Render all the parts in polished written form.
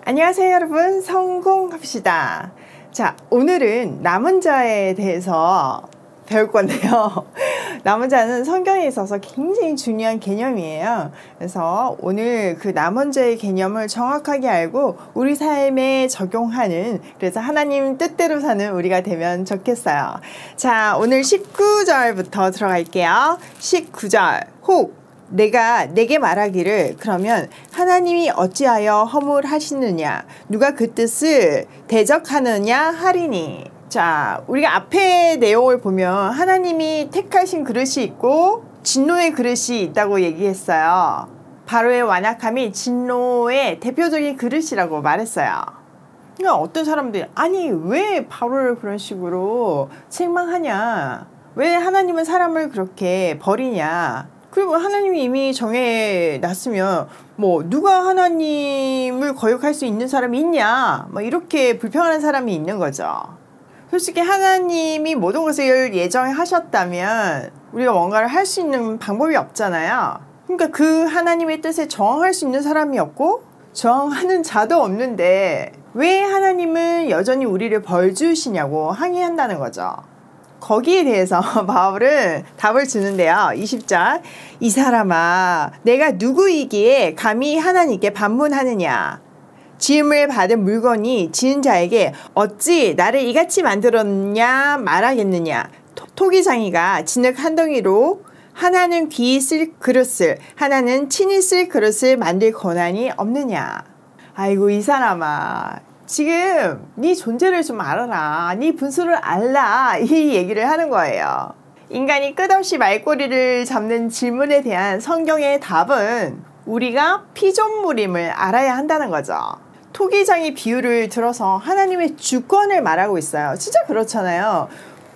안녕하세요 여러분, 성공합시다. 자, 오늘은 남은 자에 대해서 배울 건데요. 남은 자는 성경에 있어서 굉장히 중요한 개념이에요. 그래서 오늘 그 남은 자의 개념을 정확하게 알고 우리 삶에 적용하는, 그래서 하나님 뜻대로 사는 우리가 되면 좋겠어요. 자, 오늘 19절부터 들어갈게요. 19절. 혹 내가 내게 말하기를, 그러면 하나님이 어찌하여 허물하시느냐, 누가 그 뜻을 대적하느냐 하리니. 자, 우리가 앞에 내용을 보면 하나님이 택하신 그릇이 있고 진노의 그릇이 있다고 얘기했어요. 바로의 완악함이 진노의 대표적인 그릇이라고 말했어요. 그러니까 어떤 사람들이, 아니 왜 바로를 그런 식으로 책망하냐, 왜 하나님은 사람을 그렇게 버리냐, 그리고 하나님이 이미 정해놨으면 뭐 누가 하나님을 거역할 수 있는 사람이 있냐, 뭐 이렇게 불평하는 사람이 있는 거죠. 솔직히 하나님이 모든 것을 예정하셨다면 우리가 뭔가를 할 수 있는 방법이 없잖아요. 그러니까 그 하나님의 뜻에 저항할 수 있는 사람이 없고 저항하는 자도 없는데 왜 하나님은 여전히 우리를 벌 주시냐고 항의한다는 거죠. 거기에 대해서 바울은 답을 주는데요. 20절. 이 사람아, 내가 누구이기에 감히 하나님께 반문하느냐. 지음을 받은 물건이 지은 자에게 어찌 나를 이같이 만들었냐 말하겠느냐. 토기장이가 진흙 한 덩이로 하나는 귀히 쓸 그릇을, 하나는 친히 쓸 그릇을 만들 권한이 없느냐. 아이고 이 사람아, 지금 네 존재를 좀 알아라, 네 분수를 알라, 이 얘기를 하는 거예요. 인간이 끝없이 말꼬리를 잡는 질문에 대한 성경의 답은 우리가 피조물임을 알아야 한다는 거죠. 토기장이 비유를 들어서 하나님의 주권을 말하고 있어요. 진짜 그렇잖아요.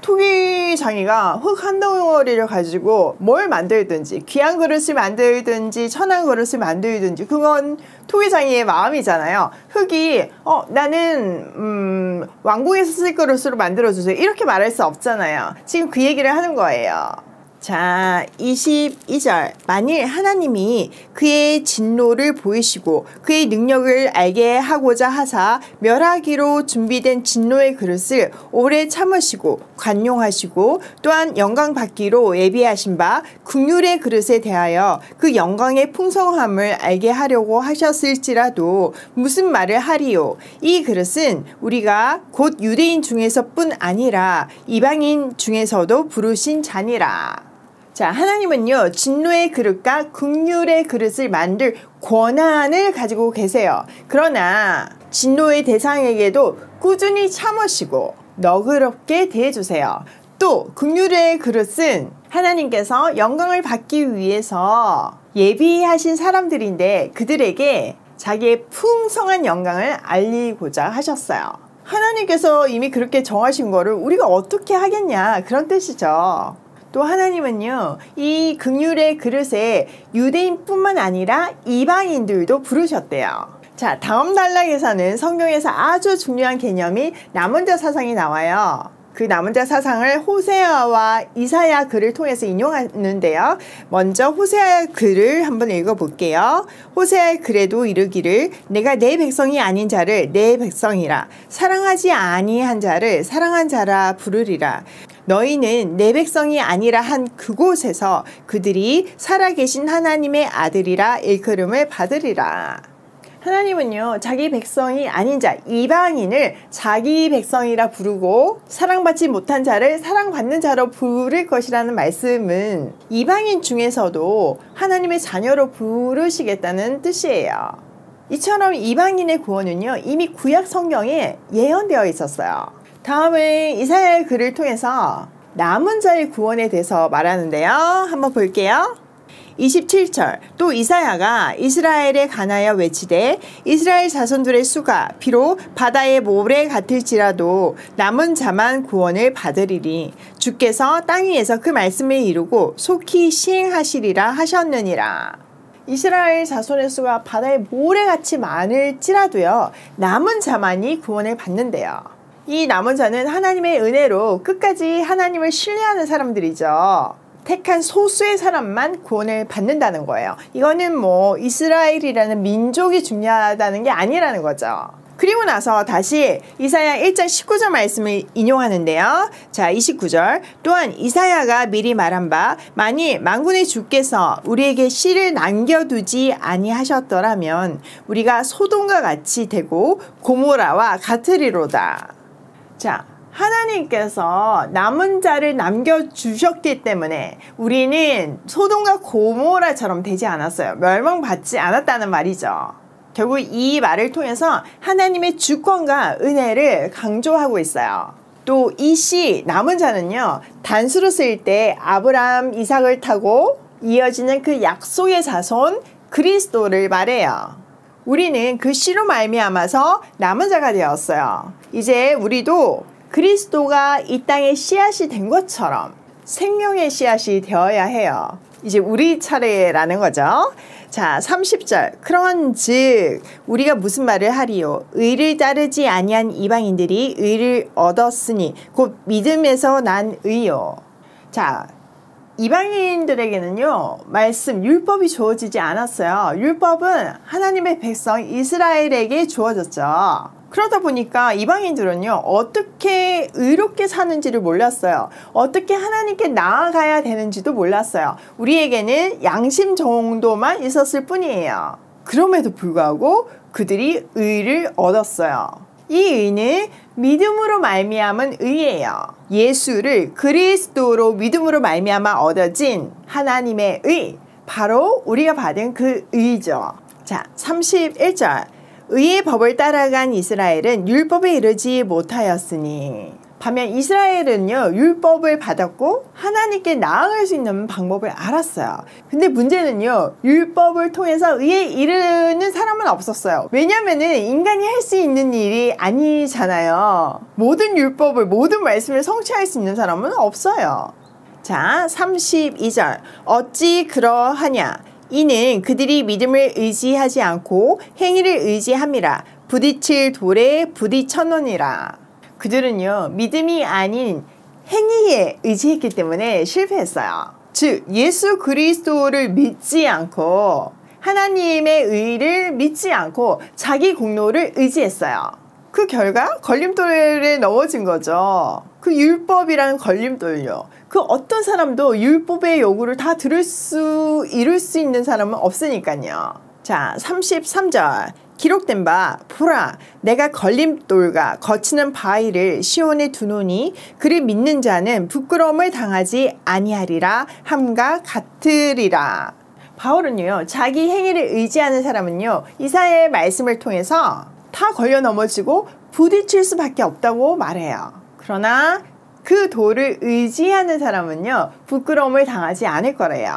토기장이가 흙 한 덩어리를 가지고 뭘 만들든지, 귀한 그릇을 만들든지 천한 그릇을 만들든지, 그건 토기장이의 마음이잖아요. 흙이 나는 왕궁에서 쓸 그릇으로 만들어주세요, 이렇게 말할 수 없잖아요. 지금 그 얘기를 하는 거예요. 자, 22절. 만일 하나님이 그의 진노를 보이시고 그의 능력을 알게 하고자 하사 멸하기로 준비된 진노의 그릇을 오래 참으시고 관용하시고 또한 영광 받기로 예비하신 바 긍휼의 그릇에 대하여 그 영광의 풍성함을 알게 하려고 하셨을지라도 무슨 말을 하리요. 이 그릇은 우리가 곧 유대인 중에서뿐 아니라 이방인 중에서도 부르신 자니라. 자, 하나님은요, 진노의 그릇과 긍휼의 그릇을 만들 권한을 가지고 계세요. 그러나 진노의 대상에게도 꾸준히 참으시고 너그럽게 대해주세요. 또 긍휼의 그릇은 하나님께서 영광을 받기 위해서 예비하신 사람들인데 그들에게 자기의 풍성한 영광을 알리고자 하셨어요. 하나님께서 이미 그렇게 정하신 거를 우리가 어떻게 하겠냐, 그런 뜻이죠. 또 하나님은요, 이 긍휼의 그릇에 유대인뿐만 아니라 이방인들도 부르셨대요. 자, 다음 단락에서는 성경에서 아주 중요한 개념이 남은 자 사상이 나와요. 그 남은 자 사상을 호세아와 이사야 글을 통해서 인용하는데요. 먼저 호세아 글을 한번 읽어볼게요. 호세아 글에도 이르기를, 내가 내 백성이 아닌 자를 내 백성이라, 사랑하지 아니한 자를 사랑한 자라 부르리라. 너희는 내 백성이 아니라 한 그곳에서 그들이 살아계신 하나님의 아들이라 일컬음을 받으리라. 하나님은요, 자기 백성이 아닌 자, 이방인을 자기 백성이라 부르고 사랑받지 못한 자를 사랑받는 자로 부를 것이라는 말씀은 이방인 중에서도 하나님의 자녀로 부르시겠다는 뜻이에요. 이처럼 이방인의 구원은요, 이미 구약 성경에 예언되어 있었어요. 다음은 이사야의 글을 통해서 남은 자의 구원에 대해서 말하는데요. 한번 볼게요. 27절. 또 이사야가 이스라엘에 관하여 외치되, 이스라엘 자손들의 수가 비록 바다의 모래 같을지라도 남은 자만 구원을 받으리니 주께서 땅 위에서 그 말씀을 이루고 속히 시행하시리라 하셨느니라. 이스라엘 자손의 수가 바다의 모래같이 많을지라도요, 남은 자만이 구원을 받는데요. 이 남은 자는 하나님의 은혜로 끝까지 하나님을 신뢰하는 사람들이죠. 택한 소수의 사람만 구원을 받는다는 거예요. 이거는 뭐 이스라엘이라는 민족이 중요하다는 게 아니라는 거죠. 그리고 나서 다시 이사야 1장 19절 말씀을 인용하는데요. 자, 29절. 또한 이사야가 미리 말한 바 만일 만군의 주께서 우리에게 씨를 남겨두지 아니하셨더라면 우리가 소돔과 같이 되고 고모라와 같으리로다. 자, 하나님께서 남은 자를 남겨주셨기 때문에 우리는 소돔과 고모라처럼 되지 않았어요. 멸망받지 않았다는 말이죠. 결국 이 말을 통해서 하나님의 주권과 은혜를 강조하고 있어요. 또 이 씨 남은 자는요, 단수로 쓰일 때 아브라함, 이삭을 타고 이어지는 그 약속의 자손 그리스도를 말해요. 우리는 그 씨로 말미암아서 남은 자가 되었어요. 이제 우리도 그리스도가 이 땅에 씨앗이 된 것처럼 생명의 씨앗이 되어야 해요. 이제 우리 차례라는 거죠. 자, 30절. 그런즉 우리가 무슨 말을 하리요? 의를 따르지 아니한 이방인들이 의를 얻었으니 곧 믿음에서 난 의요. 자, 이방인들에게는요, 말씀, 율법이 주어지지 않았어요. 율법은 하나님의 백성 이스라엘에게 주어졌죠. 그러다 보니까 이방인들은요, 어떻게 의롭게 사는지를 몰랐어요. 어떻게 하나님께 나아가야 되는지도 몰랐어요. 우리에게는 양심 정도만 있었을 뿐이에요. 그럼에도 불구하고 그들이 의를 얻었어요. 이 의는 믿음으로 말미암은 의예요. 예수를 그리스도로 믿음으로 말미암아 얻어진 하나님의 의, 바로 우리가 받은 그 의죠. 자, 31절. 의의 법을 따라간 이스라엘은 율법에 이르지 못하였으니. 반면 이스라엘은요, 율법을 받았고 하나님께 나아갈 수 있는 방법을 알았어요. 근데 문제는요, 율법을 통해서 의에 이르는 사람은 없었어요. 왜냐면은 인간이 할 수 있는 일이 아니잖아요. 모든 율법을, 모든 말씀을 성취할 수 있는 사람은 없어요. 자, 32절. 어찌 그러하냐? 이는 그들이 믿음을 의지하지 않고 행위를 의지함이라. 부딪힐 돌에 부딪혀놓으니라. 그들은요, 믿음이 아닌 행위에 의지했기 때문에 실패했어요. 즉, 예수 그리스도를 믿지 않고 하나님의 의를 믿지 않고 자기 공로를 의지했어요. 그 결과 걸림돌에 넘어진 거죠. 그 율법이라는 걸림돌요. 그 어떤 사람도 율법의 요구를 다 이룰 수 있는 사람은 없으니까요. 자, 33절. 기록된 바 보라 내가 걸림돌과 거치는 바위를 시온에 두노니 그를 믿는 자는 부끄러움을 당하지 아니하리라 함과 같으리라. 바울은요, 자기 행위를 의지하는 사람은요, 이사야의 말씀을 통해서 다 걸려 넘어지고 부딪힐 수밖에 없다고 말해요. 그러나 그 돌을 의지하는 사람은요, 부끄러움을 당하지 않을 거래요.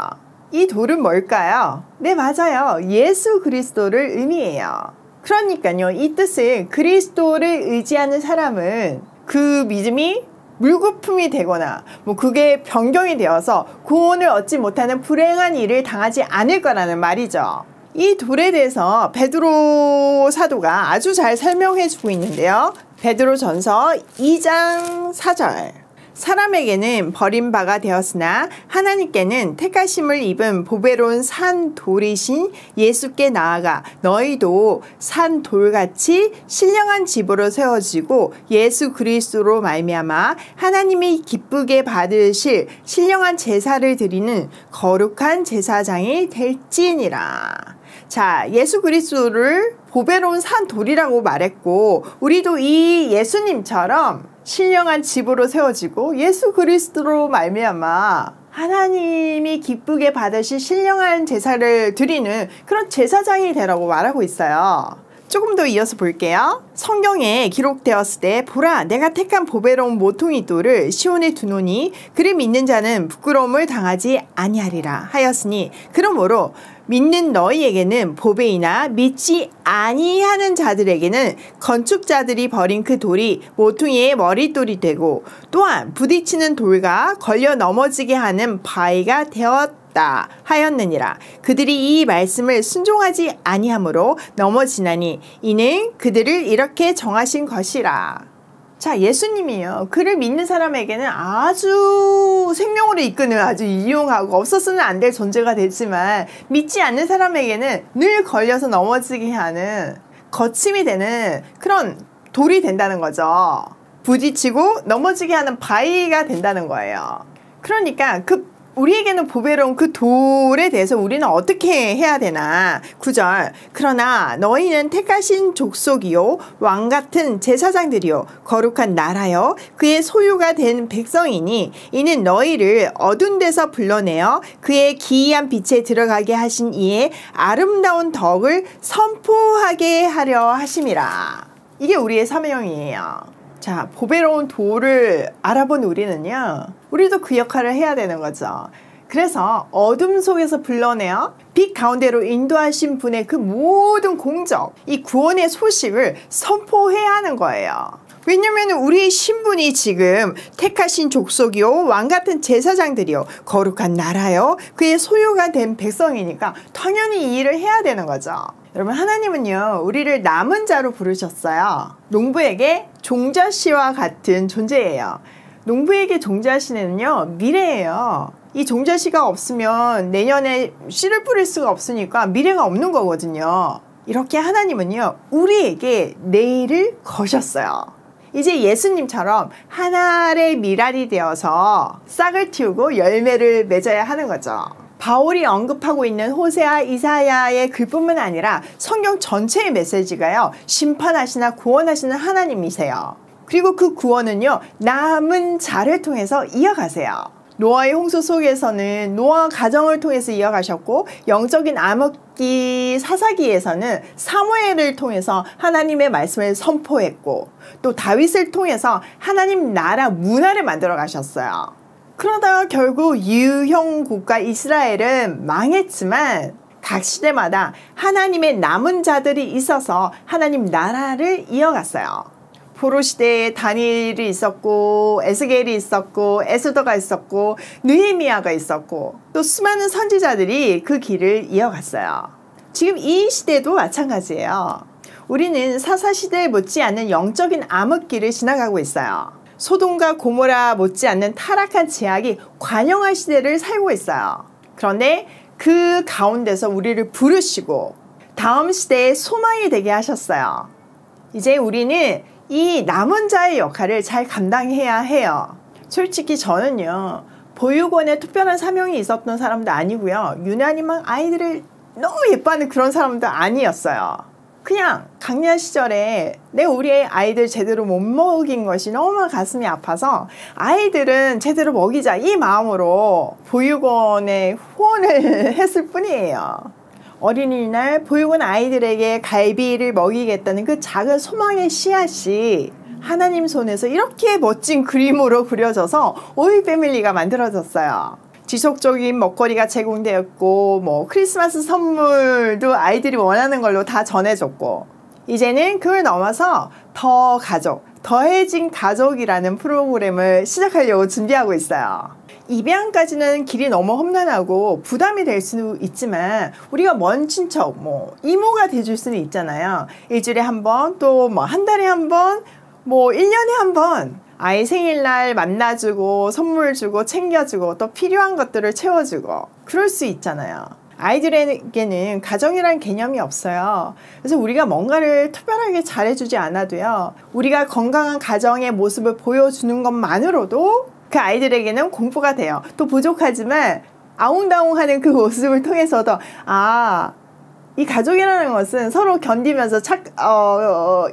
이 돌은 뭘까요? 네, 맞아요. 예수 그리스도를 의미해요. 그러니까요, 이 뜻은 그리스도를 의지하는 사람은 그 믿음이 물거품이 되거나 뭐 그게 변경이 되어서 구원을 얻지 못하는 불행한 일을 당하지 않을 거라는 말이죠. 이 돌에 대해서 베드로 사도가 아주 잘 설명해 주고 있는데요. 베드로전서 2장 4절. 사람에게는 버림바가 되었으나 하나님께는 택하심을 입은 보배로운 산 돌이신 예수께 나아가 너희도 산 돌같이 신령한 집으로 세워지고 예수 그리스도로 말미암아 하나님이 기쁘게 받으실 신령한 제사를 드리는 거룩한 제사장이 될지니라. 자, 예수 그리스도를 보배로운 산 돌이라고 말했고, 우리도 이 예수님처럼 신령한 집으로 세워지고 예수 그리스도로 말미암아 하나님이 기쁘게 받으실 신령한 제사를 드리는 그런 제사장이 되라고 말하고 있어요. 조금 더 이어서 볼게요. 성경에 기록되었을 때 보라 내가 택한 보배로운 모퉁이 돌을 시온에 두노니 그를 믿는 자는 부끄러움을 당하지 아니하리라 하였으니 그러므로 믿는 너희에게는 보배이나 믿지 아니하는 자들에게는 건축자들이 버린 그 돌이 모퉁이의 머릿돌이 되고 또한 부딪히는 돌과 걸려 넘어지게 하는 바위가 되었다 하였느니라. 그들이 이 말씀을 순종하지 아니하므로 넘어지나니 이는 그들을 이렇게 정하신 것이라. 자, 예수님이요. 그를 믿는 사람에게는 아주 생명으로 이끄는 아주 유용하고 없어서는 안 될 존재가 되지만 믿지 않는 사람에게는 늘 걸려서 넘어지게 하는 거침이 되는 그런 돌이 된다는 거죠. 부딪히고 넘어지게 하는 바위가 된다는 거예요. 그러니까 우리에게는 보배로운 그 돌에 대해서 우리는 어떻게 해야 되나. 9절 그러나 너희는 택하신 족속이요 왕같은 제사장들이요 거룩한 나라요 그의 소유가 된 백성이니 이는 너희를 어두운 데서 불러내어 그의 기이한 빛에 들어가게 하신 이의 아름다운 덕을 선포하게 하려 하심이라. 이게 우리의 사명이에요. 자, 보배로운 돌을 알아본 우리는요, 우리도 그 역할을 해야 되는 거죠. 그래서 어둠 속에서 불러내어 빛 가운데로 인도하신 분의 그 모든 공적, 이 구원의 소식을 선포해야 하는 거예요. 왜냐면 우리의 신분이 지금 택하신 족속이요 왕같은 제사장들이요 거룩한 나라요 그의 소유가 된 백성이니까 당연히 이 일을 해야 되는 거죠. 여러분, 하나님은요 우리를 남은 자로 부르셨어요. 농부에게 종자씨와 같은 존재예요. 농부에게 종자씨는요 미래예요. 이 종자씨가 없으면 내년에 씨를 뿌릴 수가 없으니까 미래가 없는 거거든요. 이렇게 하나님은요 우리에게 내일을 거셨어요. 이제 예수님처럼 한 알의 미랄이 되어서 싹을 틔우고 열매를 맺어야 하는 거죠. 바울이 언급하고 있는 호세아, 이사야의 글뿐만 아니라 성경 전체의 메시지가요, 심판하시나 구원하시는 하나님이세요. 그리고 그 구원은요 남은 자를 통해서 이어가세요. 노아의 홍수 속에서는 노아 가정을 통해서 이어가셨고, 영적인 암흑기 사사기에서는 사무엘을 통해서 하나님의 말씀을 선포했고, 또 다윗을 통해서 하나님 나라 문화를 만들어 가셨어요. 그러다가 결국 유형 국가 이스라엘은 망했지만 각 시대마다 하나님의 남은 자들이 있어서 하나님 나라를 이어갔어요. 포로 시대에 다니엘이 있었고, 에스겔이 있었고, 에스더가 있었고, 느헤미야가 있었고, 또 수많은 선지자들이 그 길을 이어갔어요. 지금 이 시대도 마찬가지예요. 우리는 사사시대에 못지않는 영적인 암흑기를 지나가고 있어요. 소돔과 고모라 못지않는 타락한 죄악이 관영한 시대를 살고 있어요. 그런데 그 가운데서 우리를 부르시고 다음 시대의 소망이 되게 하셨어요. 이제 우리는 이 남은 자의 역할을 잘 감당해야 해요. 솔직히 저는요 보육원에 특별한 사명이 있었던 사람도 아니고요, 유난히 막 아이들을 너무 예뻐하는 그런 사람도 아니었어요. 그냥 강년 시절에 내가 우리 아이들 제대로 못 먹인 것이 너무 가슴이 아파서 아이들은 제대로 먹이자 이 마음으로 보육원에 후원을 했을 뿐이에요. 어린이날 보육원 아이들에게 갈비를 먹이겠다는 그 작은 소망의 씨앗이 하나님 손에서 이렇게 멋진 그림으로 그려져서 오일 패밀리가 만들어졌어요. 지속적인 먹거리가 제공되었고, 뭐 크리스마스 선물도 아이들이 원하는 걸로 다 전해줬고, 이제는 그걸 넘어서 더 가족, 더해진 가족이라는 프로그램을 시작하려고 준비하고 있어요. 입양까지는 길이 너무 험난하고 부담이 될 수 있지만 우리가 먼 친척, 뭐 이모가 돼줄 수는 있잖아요. 일주일에 한 번, 또 뭐 한 달에 한 번, 뭐 1년에 한 번 아이 생일날 만나주고 선물 주고 챙겨주고 또 필요한 것들을 채워주고 그럴 수 있잖아요. 아이들에게는 가정이라는 개념이 없어요. 그래서 우리가 뭔가를 특별하게 잘해주지 않아도요, 우리가 건강한 가정의 모습을 보여주는 것만으로도 그 아이들에게는 공부가 돼요. 또 부족하지만 아웅다웅하는 그 모습을 통해서도 이 가족이라는 것은 서로 견디면서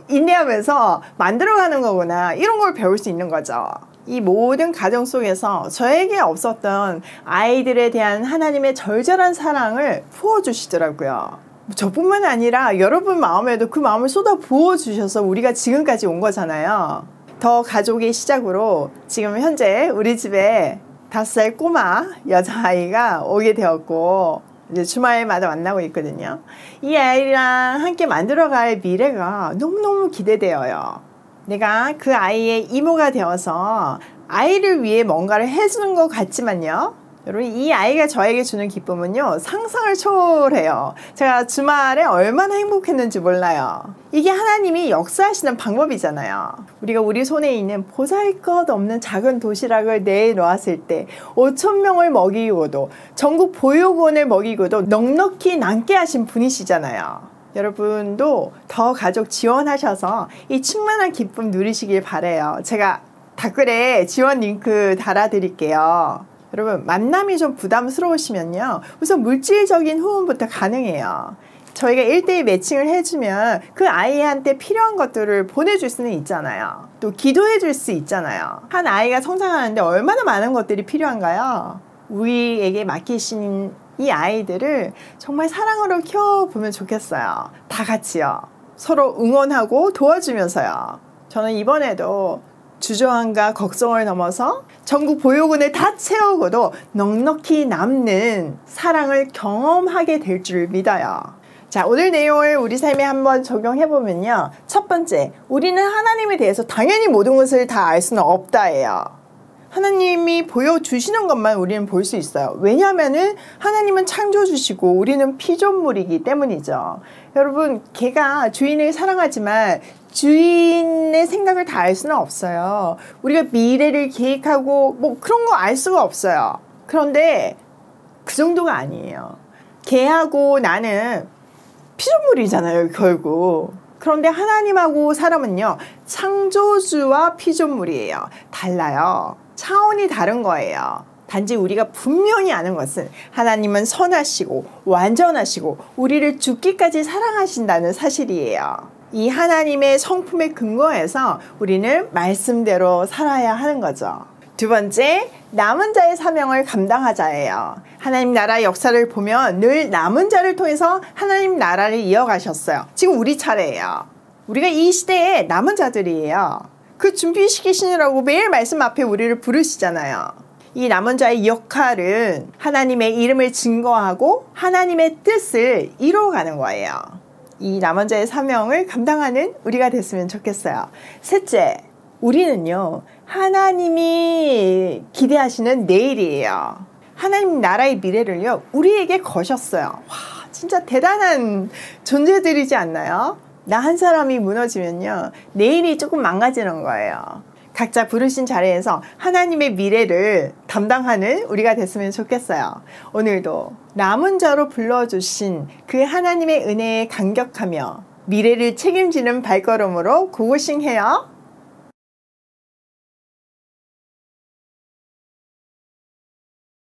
인내하면서 만들어가는 거구나, 이런 걸 배울 수 있는 거죠. 이 모든 가정 속에서 저에게 없었던 아이들에 대한 하나님의 절절한 사랑을 부어주시더라고요. 저뿐만 아니라 여러분 마음에도 그 마음을 쏟아 부어주셔서 우리가 지금까지 온 거잖아요. 더 가족의 시작으로 지금 현재 우리 집에 5살 꼬마 여자아이가 오게 되었고, 이제 주말마다 만나고 있거든요. 이 아이랑 함께 만들어갈 미래가 너무너무 기대되어요. 내가 그 아이의 이모가 되어서 아이를 위해 뭔가를 해주는 것 같지만요, 여러분, 이 아이가 저에게 주는 기쁨은요, 상상을 초월해요. 제가 주말에 얼마나 행복했는지 몰라요. 이게 하나님이 역사하시는 방법이잖아요. 우리가 우리 손에 있는 보잘것없는 작은 도시락을 내놓았을 때 5,000명을 먹이고도, 전국 보육원을 먹이고도 넉넉히 남게 하신 분이시잖아요. 여러분도 더 가족 지원하셔서 이 충만한 기쁨 누리시길 바라요. 제가 댓글에 지원 링크 달아드릴게요. 여러분, 만남이 좀 부담스러우시면요, 우선 물질적인 후원부터 가능해요. 저희가 1:1 매칭을 해주면 그 아이한테 필요한 것들을 보내줄 수는 있잖아요. 또 기도해 줄 수 있잖아요. 한 아이가 성장하는데 얼마나 많은 것들이 필요한가요? 우리에게 맡기신 이 아이들을 정말 사랑으로 키워보면 좋겠어요. 다 같이요. 서로 응원하고 도와주면서요. 저는 이번에도 주저함과 걱정을 넘어서 전국 보육원을 다 채우고도 넉넉히 남는 사랑을 경험하게 될 줄 믿어요. 자, 오늘 내용을 우리 삶에 한번 적용해보면요. 첫 번째, 우리는 하나님에 대해서 당연히 모든 것을 다 알 수는 없다예요. 하나님이 보여주시는 것만 우리는 볼 수 있어요. 왜냐하면은 하나님은 창조주시고 우리는 피조물이기 때문이죠. 여러분, 개가 주인을 사랑하지만 주인의 생각을 다 알 수는 없어요. 우리가 미래를 계획하고 뭐 그런 거 알 수가 없어요. 그런데 그 정도가 아니에요. 개하고 나는 피조물이잖아요, 결국. 그런데 하나님하고 사람은요, 창조주와 피조물이에요. 달라요. 차원이 다른 거예요. 단지 우리가 분명히 아는 것은 하나님은 선하시고 완전하시고 우리를 죽기까지 사랑하신다는 사실이에요. 이 하나님의 성품에 근거해서 우리는 말씀대로 살아야 하는 거죠. 두 번째, 남은 자의 사명을 감당하자예요. 하나님 나라의 역사를 보면 늘 남은 자를 통해서 하나님 나라를 이어가셨어요. 지금 우리 차례예요. 우리가 이 시대의 남은 자들이에요. 그 준비시키시느라고 매일 말씀 앞에 우리를 부르시잖아요. 이 남은 자의 역할은 하나님의 이름을 증거하고 하나님의 뜻을 이루어가는 거예요. 이 남은 자의 사명을 감당하는 우리가 됐으면 좋겠어요. 셋째, 우리는요, 하나님이 기대하시는 내일이에요. 하나님 나라의 미래를요, 우리에게 거셨어요. 와, 진짜 대단한 존재들이지 않나요? 나 한 사람이 무너지면요, 내일이 조금 망가지는 거예요. 각자 부르신 자리에서 하나님의 미래를 담당하는 우리가 됐으면 좋겠어요. 오늘도 남은 자로 불러주신 그 하나님의 은혜에 감격하며 미래를 책임지는 발걸음으로 고고싱해요.